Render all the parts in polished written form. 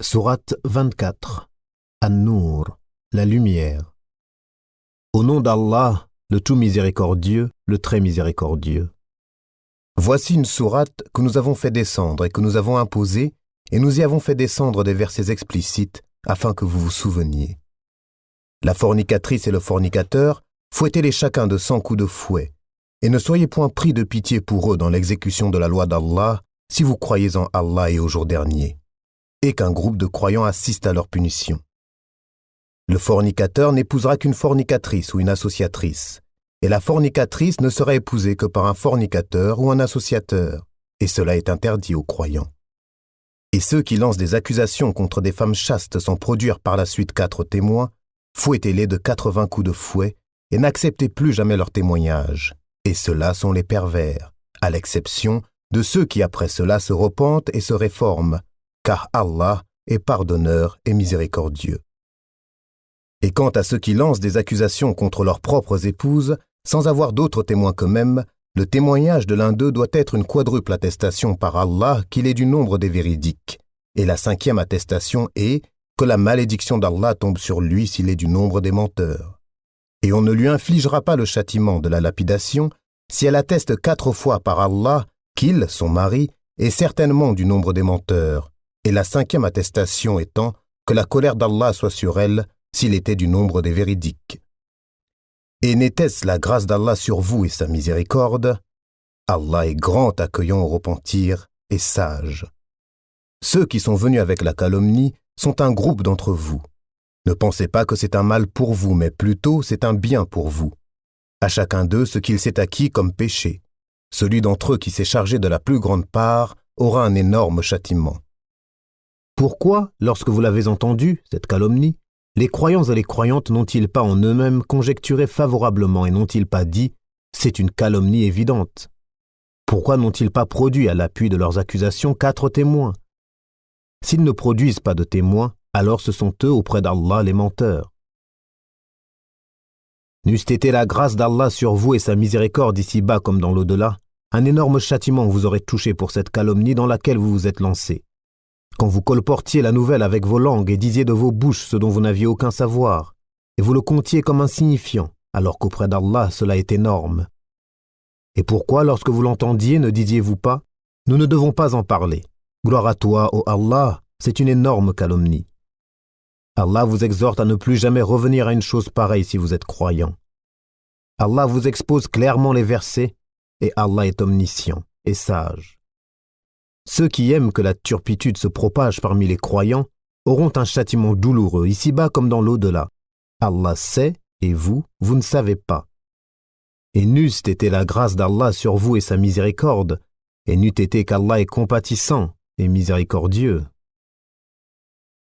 Sourate 24. An-Nur, la lumière. Au nom d'Allah, le tout miséricordieux, le très miséricordieux. Voici une sourate que nous avons fait descendre et que nous avons imposée, et nous y avons fait descendre des versets explicites afin que vous vous souveniez. La fornicatrice et le fornicateur, fouettez-les chacun de 100 coups de fouet, et ne soyez point pris de pitié pour eux dans l'exécution de la loi d'Allah, si vous croyez en Allah et au jour dernier, et qu'un groupe de croyants assiste à leur punition. Le fornicateur n'épousera qu'une fornicatrice ou une associatrice, et la fornicatrice ne sera épousée que par un fornicateur ou un associateur, et cela est interdit aux croyants. Et ceux qui lancent des accusations contre des femmes chastes sans produire par la suite 4 témoins, fouettez-les de 80 coups de fouet, et n'acceptez plus jamais leur témoignage. Et ceux-là sont les pervers, à l'exception de ceux qui après cela se repentent et se réforment, car Allah est pardonneur et miséricordieux. Et quant à ceux qui lancent des accusations contre leurs propres épouses, sans avoir d'autres témoins qu'eux-mêmes, le témoignage de l'un d'eux doit être une quadruple attestation par Allah qu'il est du nombre des véridiques, et la 5e attestation est que la malédiction d'Allah tombe sur lui s'il est du nombre des menteurs. Et on ne lui infligera pas le châtiment de la lapidation si elle atteste 4 fois par Allah qu'il, son mari, est certainement du nombre des menteurs, et la 5e attestation étant que la colère d'Allah soit sur elle s'il était du nombre des véridiques. Et n'était-ce la grâce d'Allah sur vous et sa miséricorde? Allah est grand accueillant au repentir et sage. Ceux qui sont venus avec la calomnie sont un groupe d'entre vous. Ne pensez pas que c'est un mal pour vous, mais plutôt c'est un bien pour vous. À chacun d'eux ce qu'il s'est acquis comme péché. Celui d'entre eux qui s'est chargé de la plus grande part aura un énorme châtiment. Pourquoi, lorsque vous l'avez entendu, cette calomnie, les croyants et les croyantes n'ont-ils pas en eux-mêmes conjecturé favorablement et n'ont-ils pas dit « c'est une calomnie évidente » ? Pourquoi n'ont-ils pas produit à l'appui de leurs accusations 4 témoins ? S'ils ne produisent pas de témoins, alors ce sont eux auprès d'Allah les menteurs. N'eût été la grâce d'Allah sur vous et sa miséricorde ici-bas comme dans l'au-delà, un énorme châtiment vous aurait touché pour cette calomnie dans laquelle vous vous êtes lancé. Quand vous colportiez la nouvelle avec vos langues et disiez de vos bouches ce dont vous n'aviez aucun savoir, et vous le comptiez comme insignifiant, alors qu'auprès d'Allah cela est énorme. Et pourquoi, lorsque vous l'entendiez, ne disiez-vous pas « Nous ne devons pas en parler. Gloire à toi, ô Allah, c'est une énorme calomnie. » Allah vous exhorte à ne plus jamais revenir à une chose pareille si vous êtes croyant. Allah vous expose clairement les versets, et Allah est omniscient et sage. Ceux qui aiment que la turpitude se propage parmi les croyants auront un châtiment douloureux, ici-bas comme dans l'au-delà. Allah sait, et vous, vous ne savez pas. Et n'eût été la grâce d'Allah sur vous et sa miséricorde, et n'eût été qu'Allah est compatissant et miséricordieux.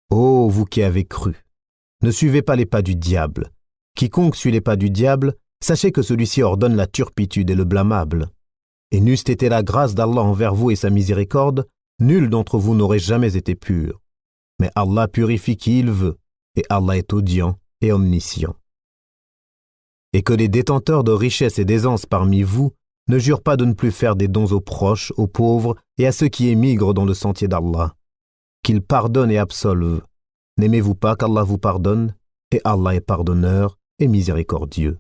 Ô vous qui avez cru, ne suivez pas les pas du diable. Quiconque suit les pas du diable, sachez que celui-ci ordonne la turpitude et le blâmable. Et n'eût été la grâce d'Allah envers vous et sa miséricorde, nul d'entre vous n'aurait jamais été pur. Mais Allah purifie qui il veut, et Allah est audient et omniscient. Et que les détenteurs de richesses et d'aisance parmi vous ne jurent pas de ne plus faire des dons aux proches, aux pauvres et à ceux qui émigrent dans le sentier d'Allah. Qu'il pardonne et absolve. N'aimez-vous pas qu'Allah vous pardonne? Et Allah est pardonneur et miséricordieux.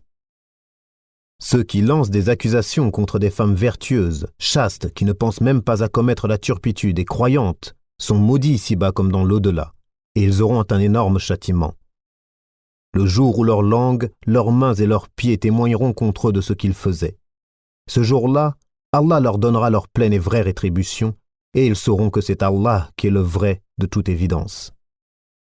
Ceux qui lancent des accusations contre des femmes vertueuses, chastes, qui ne pensent même pas à commettre la turpitude et croyantes, sont maudits ici-bas comme dans l'au-delà, et ils auront un énorme châtiment. Le jour où leurs langues, leurs mains et leurs pieds témoigneront contre eux de ce qu'ils faisaient. Ce jour-là, Allah leur donnera leur pleine et vraie rétribution, et ils sauront que c'est Allah qui est le vrai de toute évidence.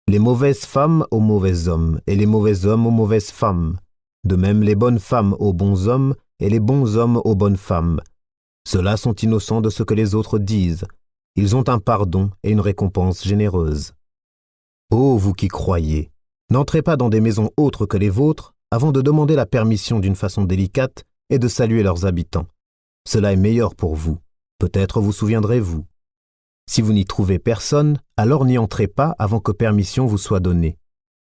Les mauvaises femmes aux mauvais hommes, et les mauvais hommes aux mauvaises femmes. De même les bonnes femmes aux bons hommes, et les bons hommes aux bonnes femmes. Ceux-là sont innocents de ce que les autres disent. Ils ont un pardon et une récompense généreuse. Ô vous qui croyez, n'entrez pas dans des maisons autres que les vôtres avant de demander la permission d'une façon délicate et de saluer leurs habitants. Cela est meilleur pour vous. Peut-être vous souviendrez-vous. Si vous n'y trouvez personne, alors n'y entrez pas avant que permission vous soit donnée.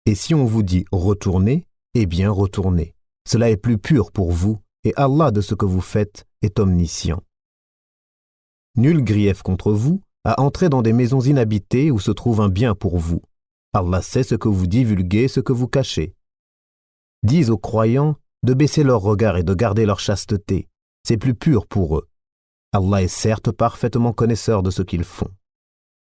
Et si on vous dit « retournez », eh bien retournez. Cela est plus pur pour vous, et Allah de ce que vous faites est omniscient. Nul grief contre vous, à entrer dans des maisons inhabitées où se trouve un bien pour vous. Allah sait ce que vous divulguez, ce que vous cachez. Dis aux croyants de baisser leur regard et de garder leur chasteté. C'est plus pur pour eux. Allah est certes parfaitement connaisseur de ce qu'ils font.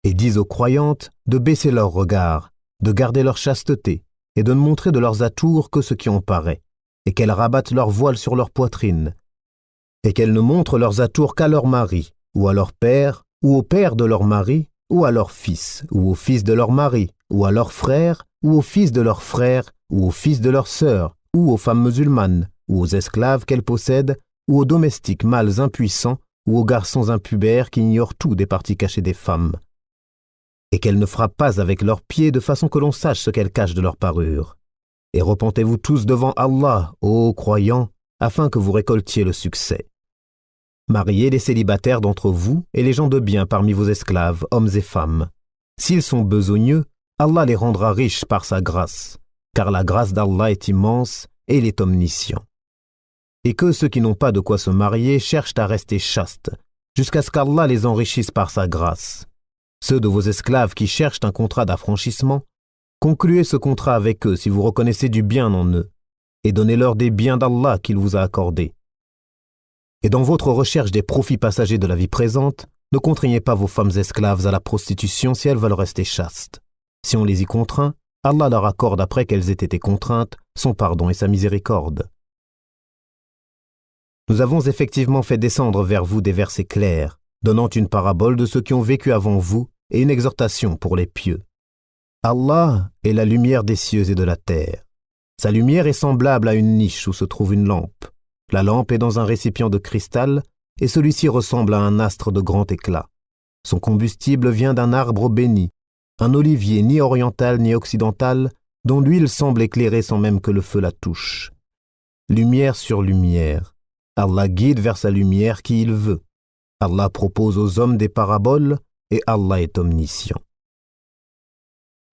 Et dis aux croyantes de baisser leur regard, de garder leur chasteté et de ne montrer de leurs atours que ce qui en paraît, et qu'elles rabattent leur voile sur leur poitrine, et qu'elles ne montrent leurs atours qu'à leur mari, ou à leur père, ou au père de leur mari, ou à leur fils, ou au fils de leur mari, ou à leur frère, ou au fils de leur frère, ou au fils de leur sœur, ou aux femmes musulmanes, ou aux esclaves qu'elles possèdent, ou aux domestiques mâles impuissants, ou aux garçons impubères qui ignorent tout des parties cachées des femmes, et qu'elles ne frappent pas avec leurs pieds de façon que l'on sache ce qu'elles cachent de leur parure. Et repentez-vous tous devant Allah, ô croyants, afin que vous récoltiez le succès. Mariez les célibataires d'entre vous et les gens de bien parmi vos esclaves, hommes et femmes. S'ils sont besogneux, Allah les rendra riches par sa grâce, car la grâce d'Allah est immense et il est omniscient. Et que ceux qui n'ont pas de quoi se marier cherchent à rester chastes, jusqu'à ce qu'Allah les enrichisse par sa grâce. Ceux de vos esclaves qui cherchent un contrat d'affranchissement, concluez ce contrat avec eux si vous reconnaissez du bien en eux, et donnez-leur des biens d'Allah qu'il vous a accordés. Et dans votre recherche des profits passagers de la vie présente, ne contraignez pas vos femmes esclaves à la prostitution si elles veulent rester chastes. Si on les y contraint, Allah leur accorde après qu'elles aient été contraintes son pardon et sa miséricorde. Nous avons effectivement fait descendre vers vous des versets clairs, donnant une parabole de ceux qui ont vécu avant vous et une exhortation pour les pieux. Allah est la lumière des cieux et de la terre. Sa lumière est semblable à une niche où se trouve une lampe. La lampe est dans un récipient de cristal et celui-ci ressemble à un astre de grand éclat. Son combustible vient d'un arbre béni, un olivier ni oriental ni occidental, dont l'huile semble éclairer sans même que le feu la touche. Lumière sur lumière. Allah guide vers sa lumière qui il veut. Allah propose aux hommes des paraboles et Allah est omniscient.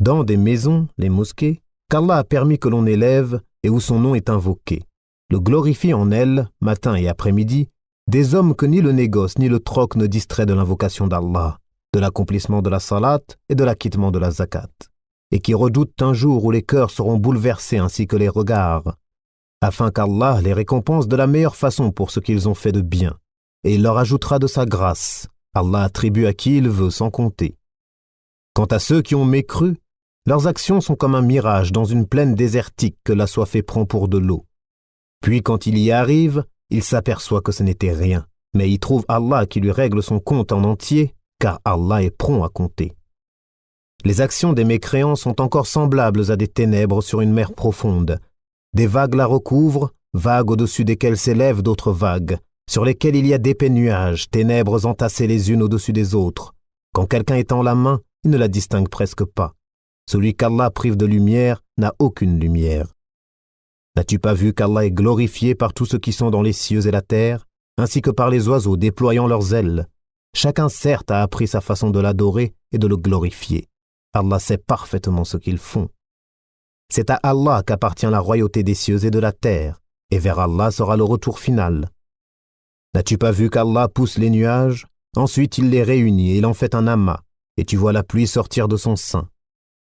Dans des maisons, les mosquées, qu'Allah a permis que l'on élève et où son nom est invoqué, le glorifie en elles, matin et après-midi, des hommes que ni le négoce ni le troc ne distrait de l'invocation d'Allah, de l'accomplissement de la salat et de l'acquittement de la zakat, et qui redoutent un jour où les cœurs seront bouleversés ainsi que les regards, afin qu'Allah les récompense de la meilleure façon pour ce qu'ils ont fait de bien, et il leur ajoutera de sa grâce. Allah attribue à qui il veut sans compter. Quant à ceux qui ont mécru, leurs actions sont comme un mirage dans une plaine désertique que l'assoiffé prend pour de l'eau. Puis quand il y arrive, il s'aperçoit que ce n'était rien, mais il trouve Allah qui lui règle son compte en entier, car Allah est prompt à compter. Les actions des mécréants sont encore semblables à des ténèbres sur une mer profonde. Des vagues la recouvrent, vagues au-dessus desquelles s'élèvent d'autres vagues, sur lesquelles il y a d'épais nuages, ténèbres entassées les unes au-dessus des autres. Quand quelqu'un étend la main, il ne la distingue presque pas. Celui qu'Allah prive de lumière n'a aucune lumière. N'as-tu pas vu qu'Allah est glorifié par tous ceux qui sont dans les cieux et la terre, ainsi que par les oiseaux déployant leurs ailes? Chacun certes a appris sa façon de l'adorer et de le glorifier. Allah sait parfaitement ce qu'ils font. C'est à Allah qu'appartient la royauté des cieux et de la terre, et vers Allah sera le retour final. N'as-tu pas vu qu'Allah pousse les nuages? Ensuite il les réunit et il en fait un amas, et tu vois la pluie sortir de son sein.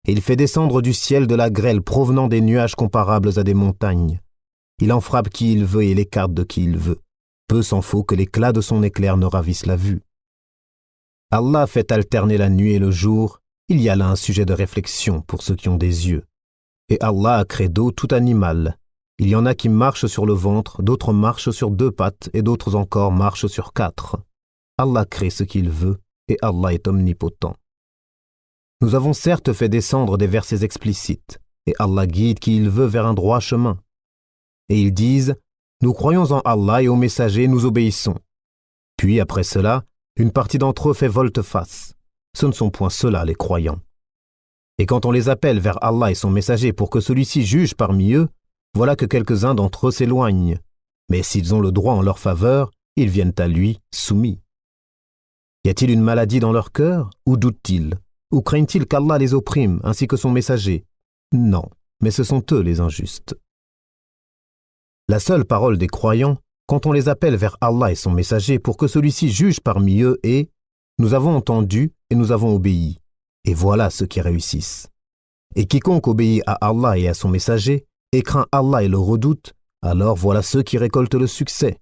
Et il fait descendre du ciel de la grêle provenant des nuages comparables à des montagnes. Il en frappe qui il veut et l'écarte de qui il veut. Peu s'en faut que l'éclat de son éclair ne ravisse la vue. Allah fait alterner la nuit et le jour. Il y a là un sujet de réflexion pour ceux qui ont des yeux. Et Allah a créé d'eau tout animal. Il y en a qui marchent sur le ventre, d'autres marchent sur 2 pattes et d'autres encore marchent sur 4. Allah crée ce qu'il veut et Allah est omnipotent. Nous avons certes fait descendre des versets explicites et Allah guide qui il veut vers un droit chemin. Et ils disent « Nous croyons en Allah et aux messagers, nous obéissons. » Puis après cela, une partie d'entre eux fait volte-face. Ce ne sont point ceux-là les croyants. Et quand on les appelle vers Allah et son messager pour que celui-ci juge parmi eux, voilà que quelques-uns d'entre eux s'éloignent. Mais s'ils ont le droit en leur faveur, ils viennent à lui soumis. Y a-t-il une maladie dans leur cœur, ou doutent-ils, ou craignent-ils qu'Allah les opprime, ainsi que son messager? Non, mais ce sont eux les injustes. La seule parole des croyants, quand on les appelle vers Allah et son messager pour que celui-ci juge parmi eux est nous avons entendu et nous avons obéi, et voilà ceux qui réussissent. Et quiconque obéit à Allah et à son messager, et craint Allah et le redoute, alors voilà ceux qui récoltent le succès.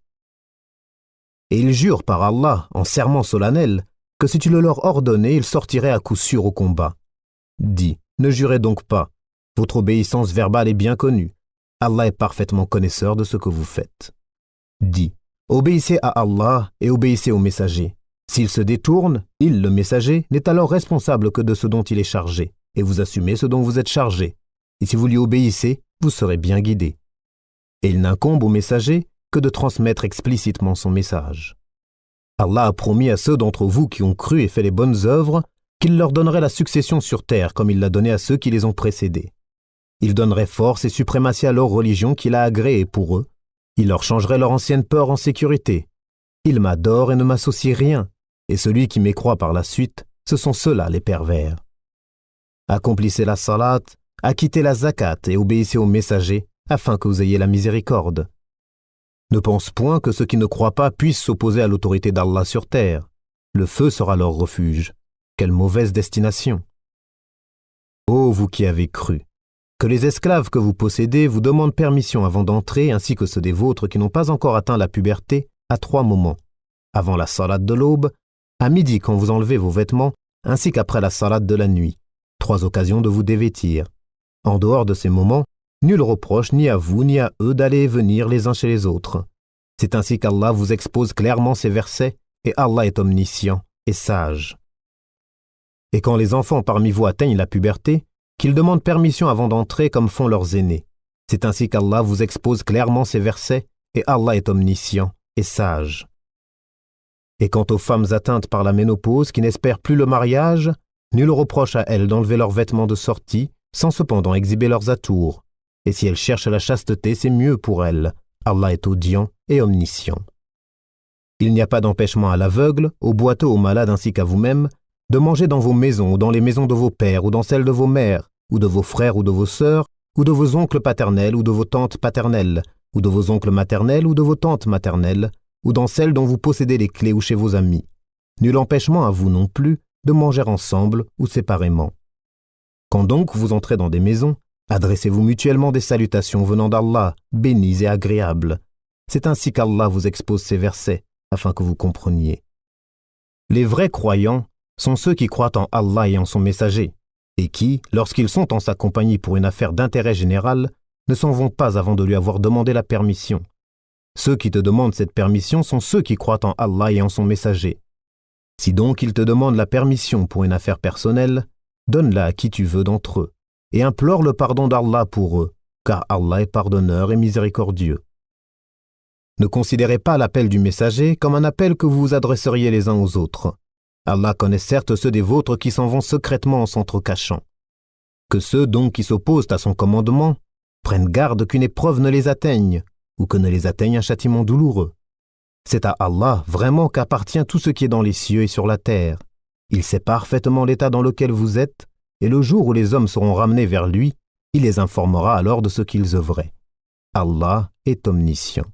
Et ils jurent par Allah, en serment solennel, que si tu le leur ordonnais, ils sortiraient à coup sûr au combat. Dis, ne jurez donc pas, votre obéissance verbale est bien connue. Allah est parfaitement connaisseur de ce que vous faites. Dis, obéissez à Allah et obéissez au messager. S'il se détourne, il, le messager, n'est alors responsable que de ce dont il est chargé, et vous assumez ce dont vous êtes chargé. Et si vous lui obéissez, vous serez bien guidé. Et il n'incombe au messager que de transmettre explicitement son message. Allah a promis à ceux d'entre vous qui ont cru et fait les bonnes œuvres qu'il leur donnerait la succession sur terre comme il l'a donné à ceux qui les ont précédés. Il donnerait force et suprématie à leur religion qu'il a agréée pour eux. Il leur changerait leur ancienne peur en sécurité. Ils m'adorent et ne m'associent rien, et celui qui mécroit par la suite, ce sont ceux-là les pervers. Accomplissez la salat, acquittez la zakat et obéissez aux messagers, afin que vous ayez la miséricorde. Ne pense point que ceux qui ne croient pas puissent s'opposer à l'autorité d'Allah sur terre. Le feu sera leur refuge. Quelle mauvaise destination! Ô vous qui avez cru! Que les esclaves que vous possédez vous demandent permission avant d'entrer, ainsi que ceux des vôtres qui n'ont pas encore atteint la puberté, à 3 moments. Avant la salate de l'aube, à midi quand vous enlevez vos vêtements, ainsi qu'après la salate de la nuit. 3 occasions de vous dévêtir. En dehors de ces moments, nul reproche ni à vous ni à eux d'aller et venir les uns chez les autres. C'est ainsi qu'Allah vous expose clairement ces versets, et Allah est omniscient et sage. Et quand les enfants parmi vous atteignent la puberté, qu'ils demandent permission avant d'entrer comme font leurs aînés. C'est ainsi qu'Allah vous expose clairement ces versets, et Allah est omniscient et sage. Et quant aux femmes atteintes par la ménopause qui n'espèrent plus le mariage, nul reproche à elles d'enlever leurs vêtements de sortie, sans cependant exhiber leurs atours. Et si elles cherchent la chasteté, c'est mieux pour elles. Allah est audient et omniscient. Il n'y a pas d'empêchement à l'aveugle, au boiteux, au malade ainsi qu'à vous-même, de manger dans vos maisons ou dans les maisons de vos pères ou dans celles de vos mères, ou de vos frères ou de vos sœurs, ou de vos oncles paternels ou de vos tantes paternelles, ou de vos oncles maternels ou de vos tantes maternelles, ou dans celles dont vous possédez les clés ou chez vos amis. Nul empêchement à vous non plus de manger ensemble ou séparément. Quand donc vous entrez dans des maisons, adressez-vous mutuellement des salutations venant d'Allah, bénies et agréables. C'est ainsi qu'Allah vous expose ces versets, afin que vous compreniez. Les vrais croyants sont ceux qui croient en Allah et en son messager, et qui, lorsqu'ils sont en sa compagnie pour une affaire d'intérêt général, ne s'en vont pas avant de lui avoir demandé la permission. Ceux qui te demandent cette permission sont ceux qui croient en Allah et en son messager. Si donc ils te demandent la permission pour une affaire personnelle, donne-la à qui tu veux d'entre eux, et implore le pardon d'Allah pour eux, car Allah est pardonneur et miséricordieux. Ne considérez pas l'appel du messager comme un appel que vous vous adresseriez les uns aux autres. Allah connaît certes ceux des vôtres qui s'en vont secrètement en s'entrecachant. Que ceux donc qui s'opposent à son commandement prennent garde qu'une épreuve ne les atteigne, ou que ne les atteigne un châtiment douloureux. C'est à Allah vraiment qu'appartient tout ce qui est dans les cieux et sur la terre. Il sait parfaitement l'état dans lequel vous êtes, et le jour où les hommes seront ramenés vers lui, il les informera alors de ce qu'ils œuvraient. Allah est omniscient.